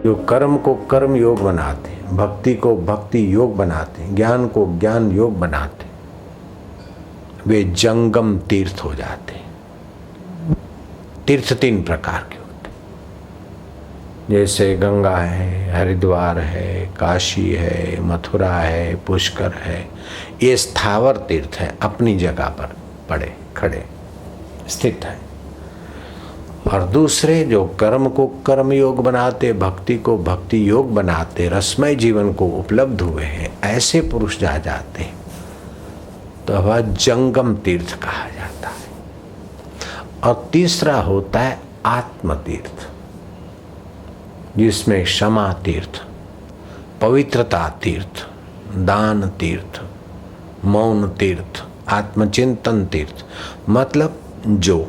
जो कर्म को कर्म योग बनाते, भक्ति को भक्ति योग बनाते, ज्ञान को ज्ञान योग बनाते, वे जंगम तीर्थ हो जाते। तीर्थ 3 प्रकार के होते, जैसे गंगा है, हरिद्वार है, काशी है, मथुरा है, पुष्कर है। ये स्थावर तीर्थ है, अपनी जगह पर पड़े खड़े स्थित है। और दूसरे जो कर्म को कर्म योग बनाते, भक्ति को भक्ति योग बनाते, रसमय जीवन को उपलब्ध हुए हैं, ऐसे पुरुष जा जाते हैं तो वह जंगम तीर्थ कहा जाता है। और तीसरा होता है आत्म तीर्थ, जिसमें क्षमा तीर्थ, पवित्रता तीर्थ, दान तीर्थ, मौन तीर्थ, आत्मचिंतन तीर्थ। मतलब जो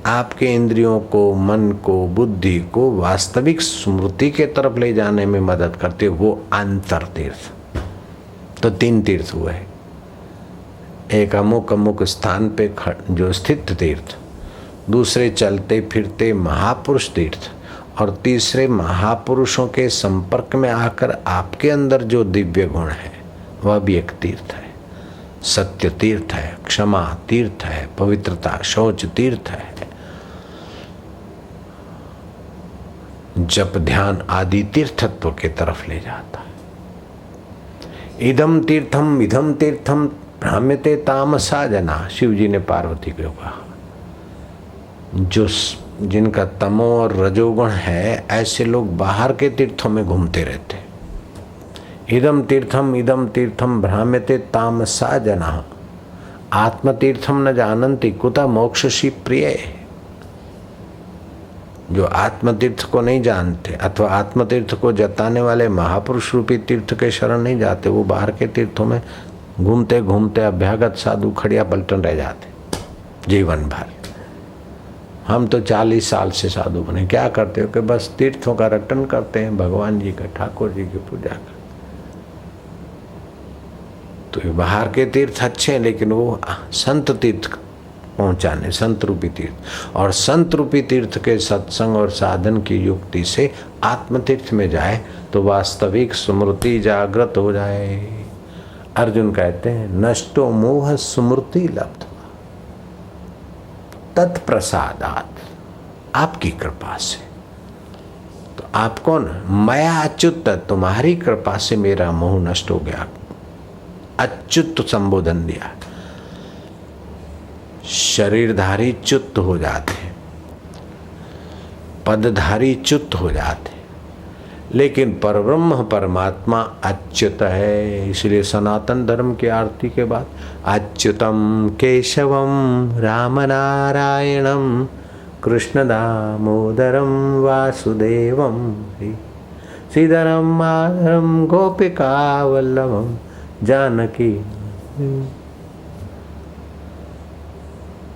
आपके इंद्रियों को, मन को, बुद्धि को वास्तविक स्मृति के तरफ ले जाने में मदद करते, वो अंतर तीर्थ। तो 3 तीर्थ हुए, एक अमुक अमुक स्थान पे जो स्थित तीर्थ, दूसरे चलते फिरते महापुरुष तीर्थ, और तीसरे महापुरुषों के संपर्क में आकर आपके अंदर जो दिव्य गुण है वह भी एक तीर्थ है। सत्य तीर्थ है, क्षमा तीर्थ है, पवित्रता शौच तीर्थ है, जप ध्यान आदि तीर्थत्व के तरफ ले जाता है। इदम तीर्थम भ्राम्यते तामसा जना, शिव जी ने पार्वती को कहा। जो जिनका तमो और रजोगुण है, ऐसे लोग बाहर के तीर्थों में घूमते रहते। इदम तीर्थम भ्राम्यते तामसा जना, आत्म तीर्थम न जानन्ति कुतः मोक्षसी प्रिय। जो आत्म तीर्थ को नहीं जानते अथवा आत्म तीर्थ को जताने वाले महापुरुष रूपी तीर्थ के शरण नहीं जाते, वो बाहर के तीर्थों में घूमते घूमते अभ्यागत साधु खड़िया पलटन रह जाते जीवन भर। हम तो 40 साल से साधु बने, क्या करते हो कि बस तीर्थों का रटन करते हैं, भगवान जी का, ठाकुर जी की पूजा करते। तो बाहर के तीर्थ अच्छे हैं, लेकिन वो संत तीर्थ पहुंचाने, संत रूपी तीर्थ, और संत रूपी तीर्थ के सत्संग और साधन की युक्ति से आत्म तीर्थ में जाए तो वास्तविक स्मृति जागृत हो जाए। अर्जुन कहते हैं नष्टो मोह स्मृति लब्ध तत्प्रसादात, आपकी कृपा से। तो आप कौन? मया अच्युत, तुम्हारी कृपा से मेरा मोह नष्ट हो गया। अच्युत संबोधन दिया। शरीरधारी च्युत हो जाते, पदधारी च्युत हो जाते, लेकिन परब्रह्म परमात्मा अच्युत है। इसलिए सनातन धर्म की आरती के बाद अच्युतम केशवम राम नारायणम कृष्ण दामोदरम वासुदेवम श्रीधरम माधरम गोपिका वल्लभम जानकी।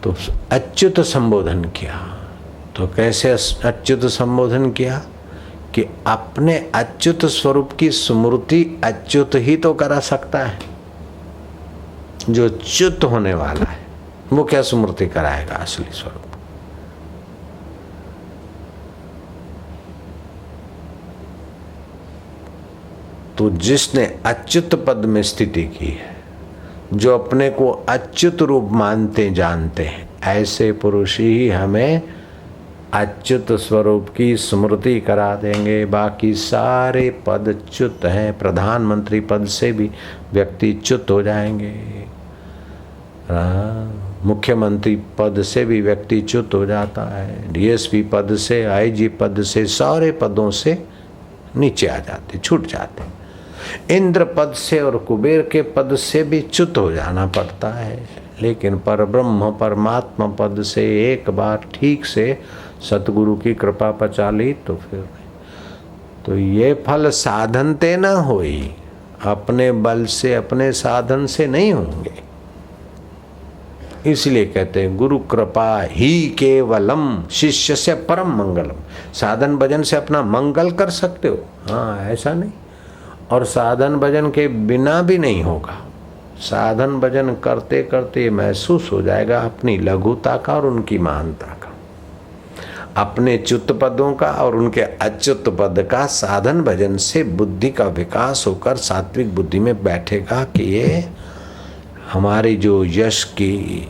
तो अच्युत संबोधन किया। तो कैसे अच्युत संबोधन किया कि अपने अच्युत स्वरूप की स्मृति अच्युत ही तो करा सकता है। जो च्युत होने वाला है वो क्या स्मृति कराएगा असली स्वरूप? तो जिसने अच्युत पद में स्थिति की है, जो अपने को अच्युत रूप मानते जानते हैं, ऐसे पुरुष ही हमें अच्युत स्वरूप की स्मृति करा देंगे। बाकी सारे पद च्युत हैं। प्रधानमंत्री पद से भी व्यक्ति च्युत हो जाएंगे, मुख्यमंत्री पद से भी व्यक्ति च्युत हो जाता है, डीएसपी पद से, आईजी पद से, सारे पदों से नीचे आ जाते, छूट जाते। इंद्र पद से और कुबेर के पद से भी च्युत हो जाना पड़ता है, लेकिन परब्रह्म परमात्मा पद से एक बार ठीक से सतगुरु की कृपा पचा ली तो फिर तो ये फल साधन ते न होई, अपने बल से अपने साधन से नहीं होंगे। इसलिए कहते हैं गुरु कृपा ही केवलम शिष्य से परम मंगलम। साधन भजन से अपना मंगल कर सकते हो, हाँ ऐसा नहीं, और साधन भजन के बिना भी नहीं होगा। साधन भजन करते करते महसूस हो जाएगा अपनी लघुता का और उनकी महानता का। अपने च्युत पदों का और उनके अच्युत पद का साधन भजन से बुद्धि का विकास होकर सात्विक बुद्धि में बैठेगा कि ये हमारी जो यश की,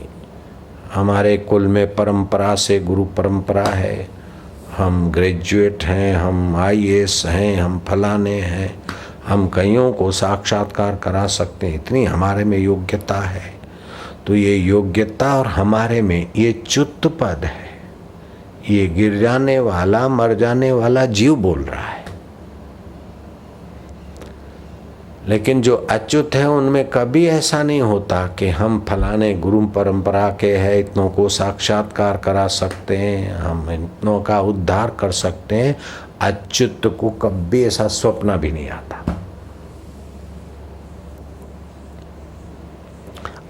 हमारे कुल में परंपरा से गुरु परंपरा है, हम ग्रेजुएट हैं, हम आईएएस हैं, हम फलाने हैं, हम कईयों को साक्षात्कार करा सकते हैं, इतनी हमारे में योग्यता है। तो ये योग्यता और हमारे में ये च्युत पद है, ये गिर जाने वाला मर जाने वाला जीव बोल रहा है। लेकिन जो अच्युत है उनमें कभी ऐसा नहीं होता कि हम फलाने गुरु परंपरा के हैं, इतनों को साक्षात्कार करा सकते हैं, हम इतनों का उद्धार कर सकते हैं। अच्युत को कभी ऐसा स्वप्न भी नहीं आता।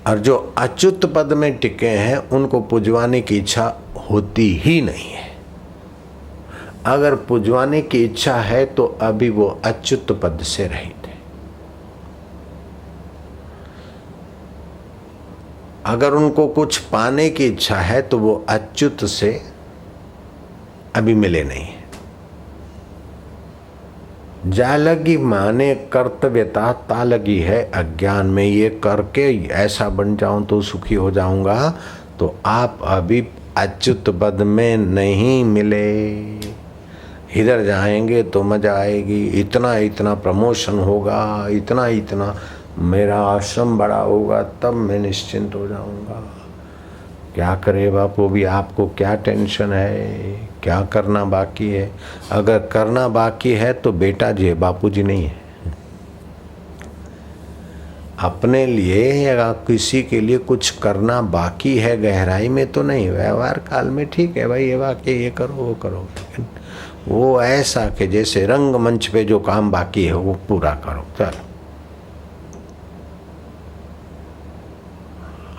और जो अच्युत पद में टिके हैं उनको पुजवाने की इच्छा होती ही नहीं है। अगर पुजवाने की इच्छा है तो अभी वो अच्युत पद से रहित है। अगर उनको कुछ पाने की इच्छा है तो वो अच्युत से अभी मिले नहीं है। जा लगी माने कर्तव्यता ता लगी है अज्ञान में, ये करके ऐसा बन जाऊं तो सुखी हो जाऊंगा, तो आप अभी अच्युत पद में नहीं मिले। इधर जाएंगे तो मजा आएगी, इतना इतना प्रमोशन होगा, इतना इतना मेरा आश्रम बड़ा होगा, तब मैं निश्चिंत हो जाऊंगा। क्या करे बापू, भी आपको क्या टेंशन है, क्या करना बाकी है? अगर करना बाकी है तो बेटा जी है, बापू जी नहीं है। अपने लिए या किसी के लिए कुछ करना बाकी है गहराई में तो नहीं, व्यवहार काल में ठीक है भाई, ये वाक्य ये करो वो करो, लेकिन वो ऐसा कि जैसे रंगमंच पे जो काम बाकी है वो पूरा करो। चलो,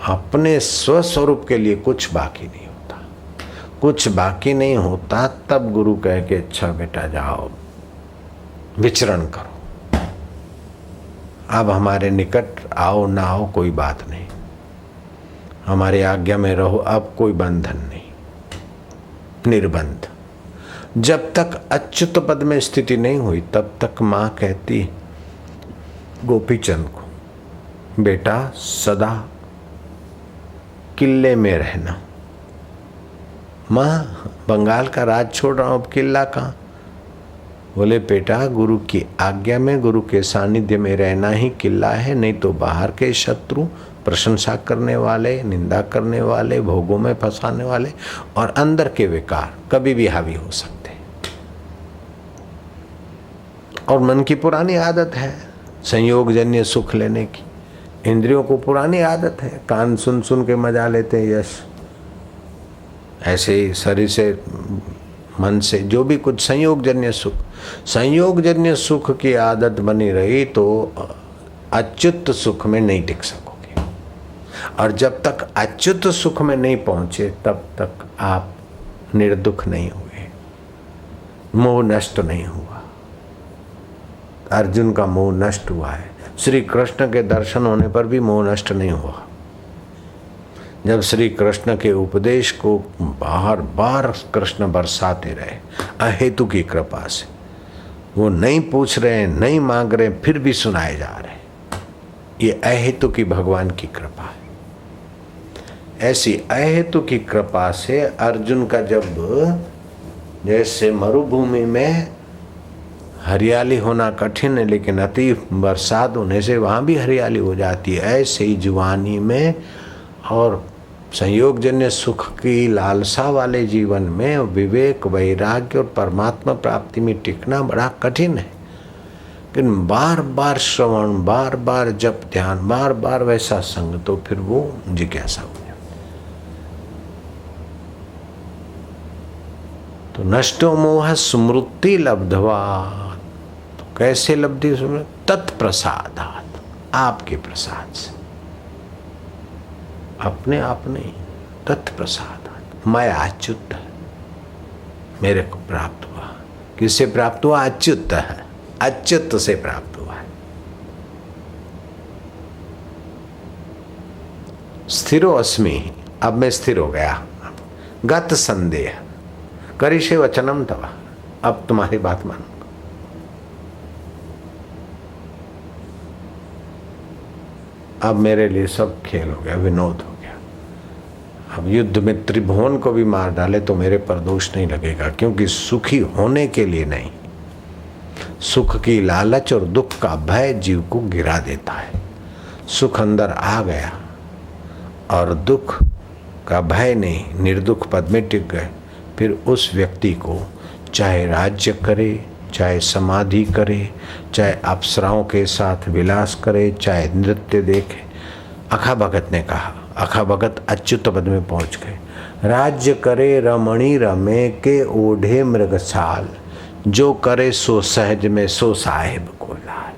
अपने स्वस्वरूप के लिए कुछ बाकी नहीं होता। कुछ बाकी नहीं होता तब गुरु कह के अच्छा बेटा जाओ विचरण करो, अब हमारे निकट आओ ना आओ कोई बात नहीं, हमारे आज्ञा में रहो, अब कोई बंधन नहीं, निर्बंध। जब तक अच्युत पद में स्थिति नहीं हुई तब तक माँ कहती गोपीचंद को, बेटा सदा किले में रहना। माँ बंगाल का राज छोड़ रहा हूं, अब किला कहाँ? बोले बेटा गुरु की आज्ञा में, गुरु के सानिध्य में रहना ही किला है, नहीं तो बाहर के शत्रु, प्रशंसा करने वाले, निंदा करने वाले, भोगों में फंसाने वाले और अंदर के विकार कभी भी हावी हो सकते। और मन की पुरानी आदत है संयोगजन्य सुख लेने की, इंद्रियों को पुरानी आदत है, कान सुन सुन के मजा लेते हैं यश। ऐसे ही शरीर से मन से जो भी कुछ संयोगजन्य सुख, संयोगजन्य सुख की आदत बनी रही तो अच्युत सुख में नहीं टिक सकोगे। और जब तक अच्युत सुख में नहीं पहुंचे तब तक आप निर्दुख नहीं हुए, मोह नष्ट नहीं हुआ। अर्जुन का मोह नष्ट हुआ है, श्री कृष्ण के दर्शन होने पर भी मोह नष्ट नहीं हुआ। जब श्री कृष्ण के उपदेश को बार बार कृष्ण बरसाते रहे अहेतु की कृपा से, वो नहीं पूछ रहे, नहीं मांग रहे, फिर भी सुनाए जा रहे, ये अहेतु की भगवान की कृपा है। ऐसी अहेतु की कृपा से अर्जुन का जब जैसे मरुभूमि में हरियाली होना कठिन है लेकिन अति बरसात होने से वहाँ भी हरियाली हो जाती है, ऐसे ही जुवानी में और संयोगजन्य सुख की लालसा वाले जीवन में विवेक, वैराग्य और परमात्मा प्राप्ति में टिकना बड़ा कठिन है। लेकिन बार बार श्रवण, बार बार जप ध्यान, बार बार वैसा संग, तो फिर वो जिज्ञासा हो जाती। तो नष्टो मोह स्मृति लब्धवा, तो कैसे लब्धि स्मृति? तत्प्रसादात, आपके प्रसाद से, अपने आप नहीं, तत्प्रसादात। मैं अच्युत मेरे को प्राप्त हुआ। किससे प्राप्त हुआ? अच्युत है, अच्युत से प्राप्त हुआ है। स्थिरो अस्मि, अब मैं स्थिर हो गया। गत संदेह, करिष्ये वचनम तव, अब तुम्हारी बात मानूंगा। अब मेरे लिए सब खेल हो गया, विनोद हो गया। अब युद्ध में त्रिभुवन को भी मार डाले तो मेरे पर दोष नहीं लगेगा, क्योंकि सुखी होने के लिए नहीं, सुख की लालच और दुख का भय जीव को गिरा देता है। सुख अंदर आ गया और दुख का भय नहीं, निर्दुख पद में टिक गए, फिर उस व्यक्ति को चाहे राज्य करे, चाहे समाधि करे, चाहे अप्सराओं के साथ विलास करे, चाहे नृत्य देखे। अखा भगत ने कहा, अखा भगत अच्युत पद में पहुंच गए। राज्य करे रमणी रमे के ओढ़े मृगसाल, जो करे सो सहज में सो साहिब को लाल।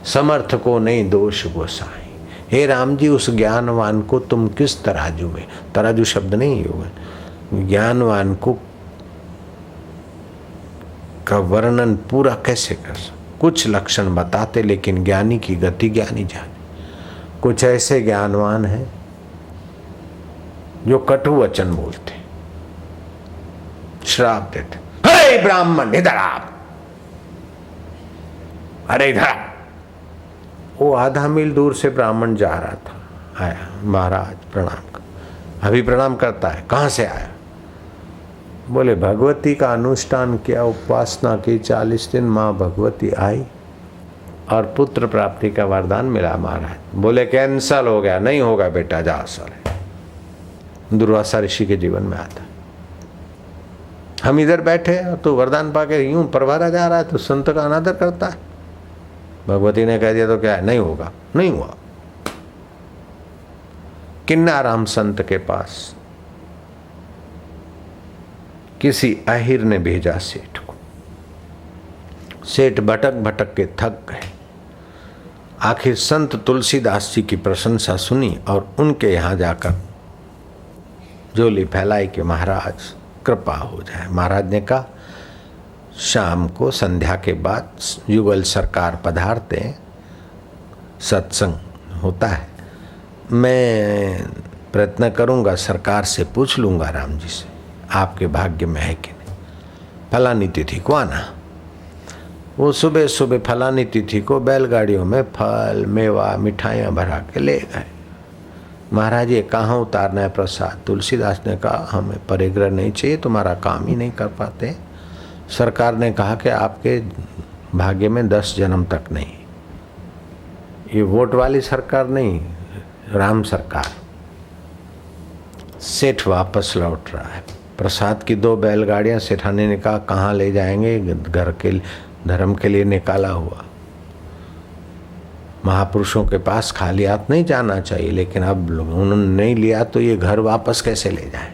समर्थ को नहीं दोष गोसाई। हे राम जी, उस ज्ञानवान को तुम किस तराजू में, तराजू शब्द नहीं होगा, ज्ञानवान को का वर्णन पूरा कैसे कर सकते। कुछ लक्षण बताते, लेकिन ज्ञानी की गति ज्ञानी जाने। कुछ ऐसे ज्ञानवान हैं जो कटु वचन बोलते, श्राप देते, हे ब्राह्मण इधर आप, अरे इधर। वो आधा मील दूर से ब्राह्मण जा रहा था, आया, महाराज प्रणाम कर। अभी प्रणाम करता है, कहाँ से आया? बोले भगवती का अनुष्ठान किया, उपासना की, 40 दिन माँ भगवती आई और पुत्र प्राप्ति का वरदान मिला महाराज। बोले कैंसल हो गया। नहीं होगा बेटा, जा साले। दुर्वासा ऋषि के जीवन में आता, हम इधर बैठे तो वरदान पाके यूं परवारा जा रहा है, तो संत का अनादर करता है। भगवती ने कह दिया तो क्या है, नहीं होगा। नहीं हुआ। किन्नाराम संत के पास किसी अहिर ने भेजा सेठ को। सेठ भटक भटक के थक गए। आखिर संत तुलसीदास जी की प्रशंसा सुनी और उनके यहाँ जाकर झोली फैलाई कि महाराज कृपा हो जाए। महाराज ने कहा, शाम को संध्या के बाद युगल सरकार पधारते हैं, सत्संग होता है, मैं प्रयत्न करूंगा, सरकार से पूछ लूंगा राम जी से आपके भाग्य में है कि नहीं। फलानी तिथि को आना। वो सुबह सुबह फलानी तिथि को बैलगाड़ियों में फल मेवा मिठाइयाँ भरा के ले गए। महाराज ये कहाँ उतारना है प्रसाद? तुलसीदास ने कहा, हमें परिग्रह नहीं चाहिए, तुम्हारा काम ही नहीं कर पाते। सरकार ने कहा कि आपके भाग्य में 10 जन्म तक नहीं। ये वोट वाली सरकार नहीं, राम सरकार। सेठ वापस लौट रहा है। प्रसाद की 2 बैलगाड़ियां सेठानी ने कहा, कहाँ ले जाएंगे? घर के धर्म के लिए निकाला हुआ। महापुरुषों के पास खाली हाथ नहीं जाना चाहिए, लेकिन अब उन्होंने नहीं लिया तो ये घर वापस कैसे ले जाए?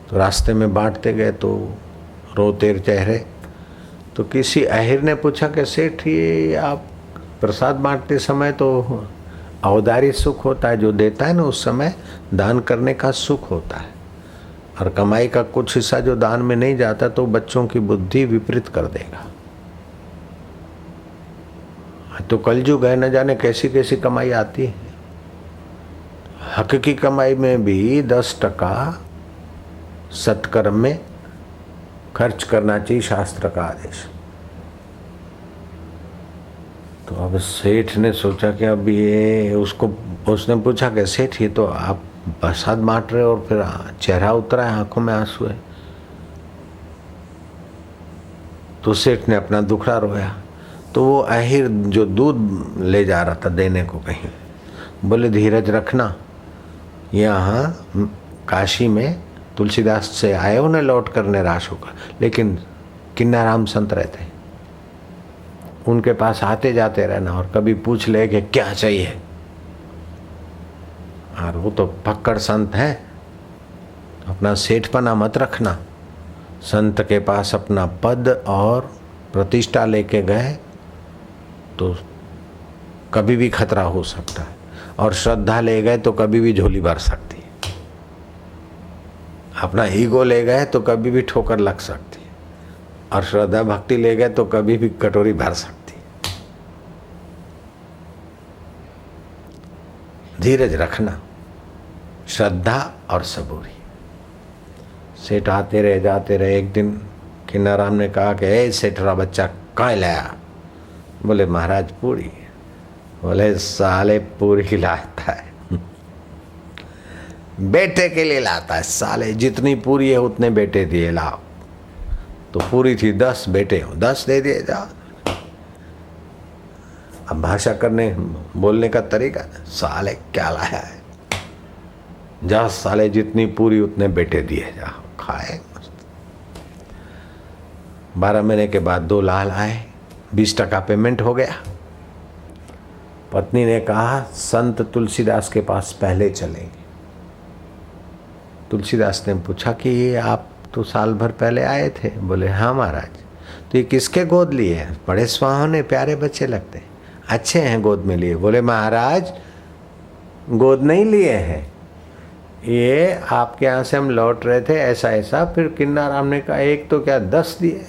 तो रास्ते में बांटते गए तो रोते चेहरे। तो किसी अहिर ने पूछा कि सेठ, ये आप प्रसाद बांटते समय तो औदारी सुख होता है, जो देता है ना उस समय दान करने का सुख होता है, और कमाई का कुछ हिस्सा जो दान में नहीं जाता तो बच्चों की बुद्धि विपरीत कर देगा। तो कलयुग है, न जाने कैसी कैसी कमाई आती है। हक की कमाई में भी 10% सत्कर्म में खर्च करना चाहिए, शास्त्र का आदेश। तो अब सेठ ने सोचा कि अब ये उसने पूछा कि सेठ, ये तो आप प्रसाद बांट रहे और फिर चेहरा उतरा है, आंखों में आंसू है। तो सेठ ने अपना दुखड़ा रोया। तो वो अहिर जो दूध ले जा रहा था देने को कहीं, बोले धीरज रखना, यहाँ काशी में तुलसीदास से आए हो न लौट कर निराश होकर, लेकिन किन्नाराम संत रहते हैं, उनके पास आते जाते रहना और कभी पूछ ले कि क्या चाहिए। और वो तो पक्कड़ संत है, अपना सेठपना मत रखना। संत के पास अपना पद और प्रतिष्ठा लेके गए तो कभी भी खतरा हो सकता है, और श्रद्धा ले गए तो कभी भी झोली भर सकती है। अपना ईगो ले गए तो कभी भी ठोकर लग सकती है, और श्रद्धा भक्ति ले गए तो कभी भी कटोरी भर सकती है। धीरज रखना, श्रद्धा और सबूरी। सेठ आते रहे जाते रहे। एक दिन किन्नाराम ने कहा कि ए सेठरा बच्चा कहाँ लाया? बोले महाराज पूरी। बोले साले पूरी लाता है बेटे के लिए लाता है साले, जितनी पूरी है उतने बेटे दिए लाओ। तो पूरी थी 10, बेटे हो 10 दे दिए जाओ। अब भाषा करने बोलने का तरीका, साले क्या लाया है, जा साले जितनी पूरी उतने बेटे दिए जाओ, खाए मस्त। 12 महीने के बाद 2 लाल आए, 20% पेमेंट हो गया। पत्नी ने कहा संत तुलसीदास के पास पहले चलेंगे। तुलसीदास ने पूछा कि ये आप तो साल भर पहले आए थे। बोले हाँ महाराज। तो ये किसके गोद लिए हैं? बड़े सुहावने प्यारे बच्चे लगते हैं, अच्छे हैं, गोद में लिए। बोले महाराज गोद नहीं लिए हैं, ये आपके यहाँ से हम लौट रहे थे ऐसा ऐसा। फिर किन्नाराम ने कहा एक तो क्या 10 दिए,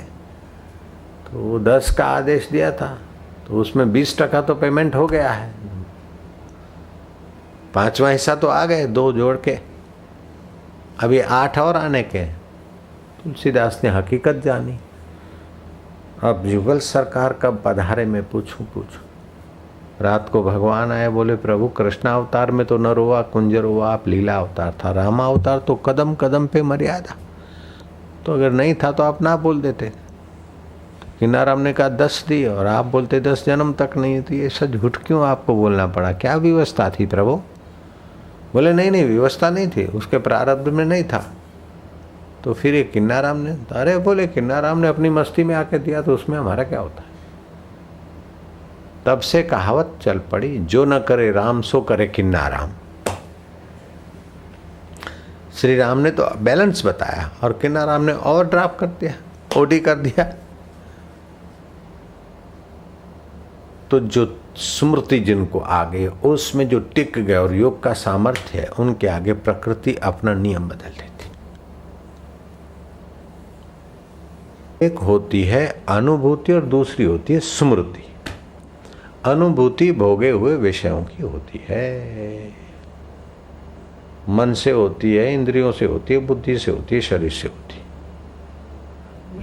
तो वो 10 का आदेश दिया था, तो उसमें 20% तो पेमेंट हो गया है, 5वां हिस्सा तो आ गए 2 जोड़ के, अभी 8 और आने के। तुलसीदास ने हकीकत जानी। अब जुगल सरकार कब पधारे मैं पूछूं। रात को भगवान आए, बोले प्रभु कृष्ण अवतार में तो नर हुआ कुंजर हुआ, आप लीला अवतार था, रामा अवतार तो कदम कदम पे मर्यादा, तो अगर नहीं था तो आप ना बोल देते। किन्नाराम ने कहा 10 दिए और आप बोलते 10 जन्म तक नहीं थी, ये सब झूठ क्यों आपको बोलना पड़ा, क्या व्यवस्था थी प्रभु? बोले नहीं व्यवस्था नहीं थी, उसके प्रारब्ध में नहीं था। तो फिर ये किन्नाराम ने, अरे बोले किन्नाराम ने अपनी मस्ती में आके दिया तो उसमें हमारा क्या होता है। तब से कहावत चल पड़ी, जो न करे राम सो करे किन्नाराम। श्री राम ने तो बैलेंस बताया और किन्नाराम ने ओवर ड्राफ्ट कर दिया, ओडी कर दिया। तो जो स्मृति जिनको आगे उसमें जो टिक गए और योग का सामर्थ्य है, उनके आगे प्रकृति अपना नियम बदल देती। एक होती है अनुभूति और दूसरी होती है स्मृति। अनुभूति भोगे हुए विषयों की होती है, मन से होती है, इंद्रियों से होती है, बुद्धि से होती है, शरीर से होती है।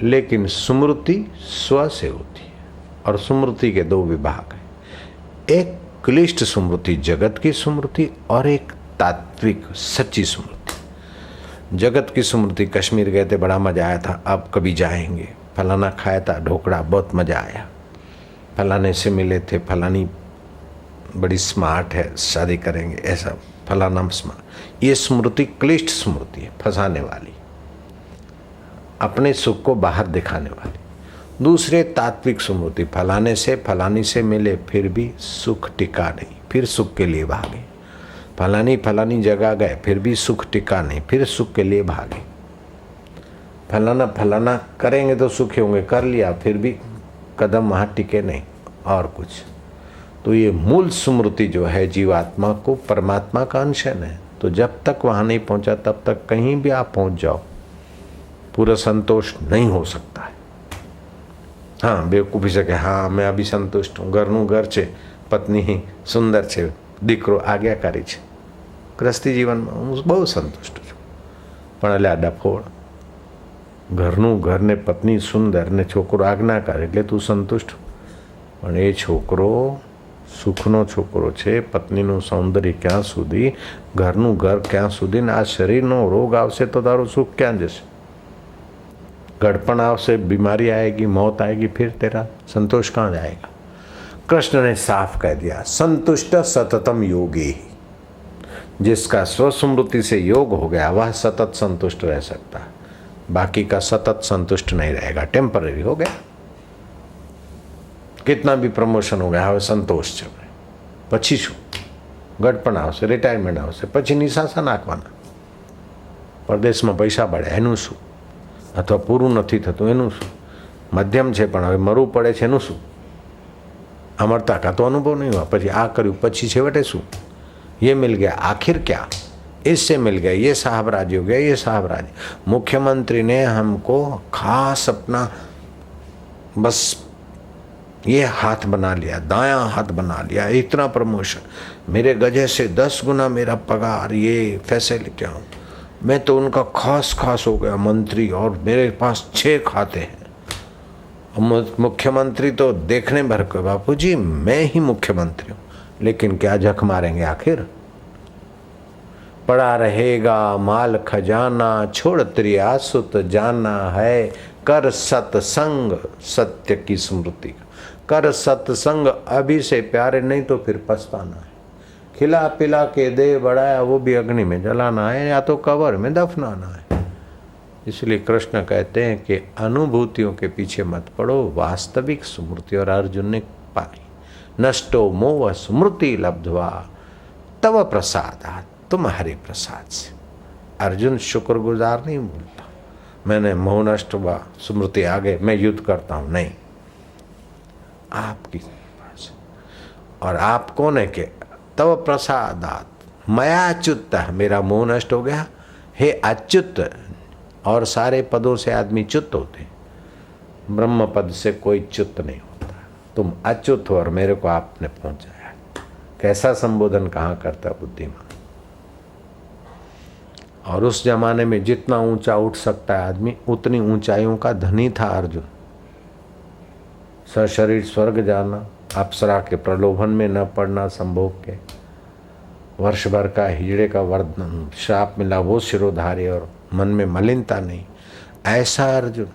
लेकिन स्मृति स्व से होती है और स्मृति के 2 विभाग हैं, एक क्लिष्ट स्मृति जगत की स्मृति और एक तात्विक सच्ची स्मृति। जगत की स्मृति, कश्मीर गए थे बड़ा मजा आया था, अब कभी जाएंगे, फलाना खाया था ढोकड़ा बहुत मजा आया, फलाने से मिले थे, फलानी बड़ी स्मार्ट है शादी करेंगे, ऐसा फलाना स्मार्ट। ये स्मृति क्लिष्ट स्मृति है, फंसाने वाली, अपने सुख को बाहर दिखाने वाली। दूसरे तात्विक स्मृति, फलाने से फलानी से मिले फिर भी सुख टिका नहीं, फिर सुख के लिए भागे। फलानी जगह गए फिर भी सुख टिका नहीं, फिर सुख के लिए भागे। फलाना करेंगे तो सुखी होंगे, कर लिया फिर भी कदम वहाँ टिके नहीं और कुछ। तो ये मूल स्मृति जो है जीवात्मा को परमात्मा का अंशन है। तो जब तक वहाँ नहीं पहुँचा तब तक कहीं भी आप पहुँच जाओ, पूरा संतोष नहीं हो सकता है। हाँ बेवकूफ़ी से कहे हाँ मैं अभी संतुष्ट हूँ, घरનું ઘર છે, પત્ની સુંદર છે, દીકરો આજ્ઞાકારી છે, ગૃહસ્થી જીવનમાં હું બહુ સંતુષ્ટ છું। પણ એટલે આ ડફોળ, ઘરનું ઘર ને પત્ની સુંદર ને છોકરો આજ્ઞાકારી એટલે તું સંતુષ્ટ, પણ એ છોકરો સુખનો છોકરો છે, પત્નીનું સૌંદર્ય ક્યાં સુધી, ઘરનું ઘર ક્યાં સુધી, ને આ શરીરનો રોગ આવશે તો તારું સુખ ક્યાં જશે? गड़पण आवश्य, बीमारी आएगी, मौत आएगी, फिर तेरा संतोष कहाँ जाएगा? कृष्ण ने साफ कह दिया, संतुष्ट सततम योगी। जिसका स्वस्मृति से योग हो गया वह सतत संतुष्ट रह सकता है, बाकी का सतत संतुष्ट नहीं रहेगा, टेम्पररी हो गया। कितना भी प्रमोशन हो गया હવે સંતોષ છે, પછી શું? ગડપણ આવશે, રિટાયરમેન્ટ આવશે, પછી નિશાસા નાખવાના, પરદેશમાં પૈસા પડે એનું શું? अथवा पूरू नहीं थतुं एनु शुं? मध्यम है पण हवे मरवू पड़े छे एनु शुं? अमरता का तो अनुभव नहीं हुआ, पछी आ कर्युं पछी छेवटे शुं? ये मिल गया, आखिर क्या? इससे मिल गया, ये साहबराज हो गया, ये साहबराज। मुख्यमंत्री ने हमको खास अपना बस ये हाथ बना लिया, दायां हाथ बना लिया, इतना प्रमोशन, मेरे गजे से 10 गुना मेरा पगार, ये फैसिलिटियाँ, मैं तो उनका खास खास हो गया मंत्री, और मेरे पास 6 खाते हैं। मुख्यमंत्री तो देखने भर के, बापू जी मैं ही मुख्यमंत्री हूँ, लेकिन क्या झक मारेंगे आखिर। पड़ा रहेगा माल खजाना, छोड़ त्रिया सुत जाना है, कर सत्संग सत्य की स्मृति। कर सत्संग अभी से प्यारे, नहीं तो फिर पछताना है। खिला पिला के दे बढ़ाया, वो भी अग्नि में जलाना है, या तो कब्र में दफनाना है। इसलिए कृष्ण कहते हैं कि अनुभूतियों के पीछे मत पड़ो, वास्तविक स्मृति। और अर्जुन ने पाई, नष्टो मोह स्मृति लब्ध्वा तव प्रसादात्, तुम्हारे प्रसाद से। अर्जुन शुक्रगुजार नहीं बोलता मैंने मोह नष्ट हुआ, स्मृति आ गए, मैं युद्ध करता हूं, नहीं, आपकी कृपा से। और आप कौन है कि तव प्रसादात् मया अच्युत, मेरा मोह नष्ट हो गया, हे अच्युत। और सारे पदों से आदमी च्युत होते, ब्रह्म पद से कोई च्युत नहीं होता। तुम अच्युत हो और मेरे को आपने पहुंचाया। कैसा संबोधन कहाँ करता बुद्धिमान। और उस जमाने में जितना ऊंचा उठ सकता है आदमी, उतनी ऊंचाइयों का धनी था अर्जुन। सशरीर स्वर्ग जाना, अप्सरा के प्रलोभन में न पड़ना, संभोग के वर्ष भर का हीरे का वर्धन श्राप मिला, वो शिरोधारी, और मन में मलिनता नहीं, ऐसा अर्जुन।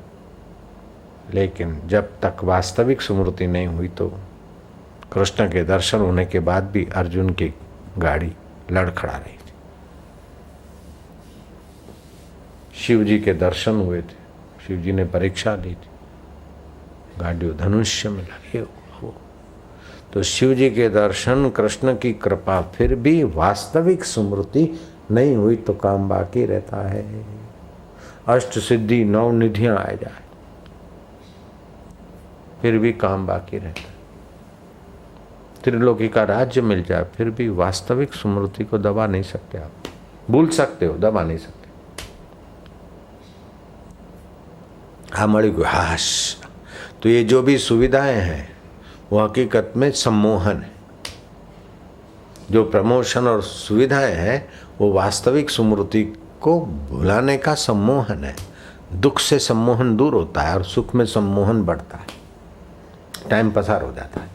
लेकिन जब तक वास्तविक स्मृति नहीं हुई तो कृष्ण के दर्शन होने के बाद भी अर्जुन की गाड़ी लड़खड़ा रही थी। शिव जी के दर्शन हुए थे, शिव जी ने परीक्षा ली थी, गाड़ी धनुष्य में लगे हो। तो शिव जी के दर्शन, कृष्ण की कृपा, फिर भी वास्तविक स्मृति नहीं हुई तो काम बाकी रहता है। अष्ट सिद्धि 9 निधियां आ जाए फिर भी काम बाकी रहता है। त्रिलोकी का राज्य मिल जाए फिर भी वास्तविक स्मृति को दबा नहीं सकते आप। भूल सकते हो, दबा नहीं सकते। हाश। तो ये जो भी सुविधाएं हैं वो हकीकत में सम्मोहन है। जो प्रमोशन और सुविधाएं हैं वो वास्तविक स्मृति को भुलाने का सम्मोहन है। दुख से सम्मोहन दूर होता है और सुख में सम्मोहन बढ़ता है, टाइम पसार हो जाता है।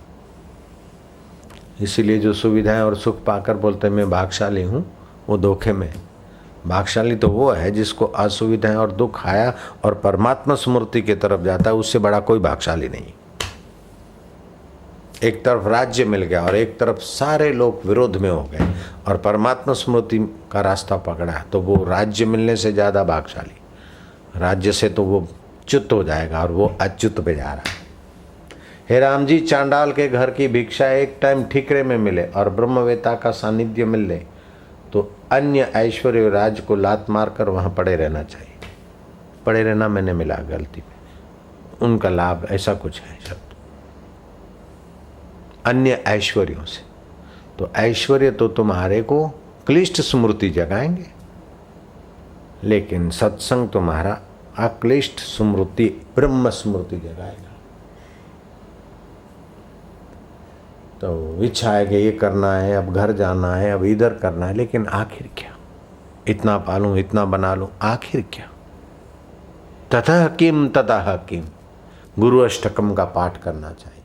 इसीलिए जो सुविधाएं और सुख पाकर बोलते हैं मैं भाग्यशाली हूँ, वो धोखे में। भाग्यशाली तो वो है जिसको असुविधाएं और दुख आया और परमात्मा स्मृति की तरफ जाता है, उससे बड़ा कोई भाग्यशाली नहीं। एक तरफ राज्य मिल गया और एक तरफ सारे लोग विरोध में हो गए और परमात्मा स्मृति का रास्ता पकड़ा, तो वो राज्य मिलने से ज़्यादा भाग्यशाली। राज्य से तो वो च्युत हो जाएगा और वो अच्युत पे जा रहा है। हे राम जी, चांडाल के घर की भिक्षा एक टाइम ठीकरे में मिले और ब्रह्मवेता का सानिध्य मिल ले तो अन्य ऐश्वर्य राज को लात मारकर वहाँ पड़े रहना चाहिए। पड़े रहना मैंने मिला गलती में, उनका लाभ ऐसा कुछ है शब्द, अन्य ऐश्वर्यों से। तो ऐश्वर्य तो तुम्हारे को क्लिष्ट स्मृति जगाएंगे, लेकिन सत्संग तुम्हारा अक्लिष्ट स्मृति ब्रह्म स्मृति जगाएगा। तो इच्छा है कि ये करना है, अब घर जाना है, अब इधर करना है, लेकिन आखिर क्या? इतना पालूं, इतना बना लूं, आखिर क्या? ततः किम ततः किम। गुरु अष्टकम का पाठ करना चाहिए।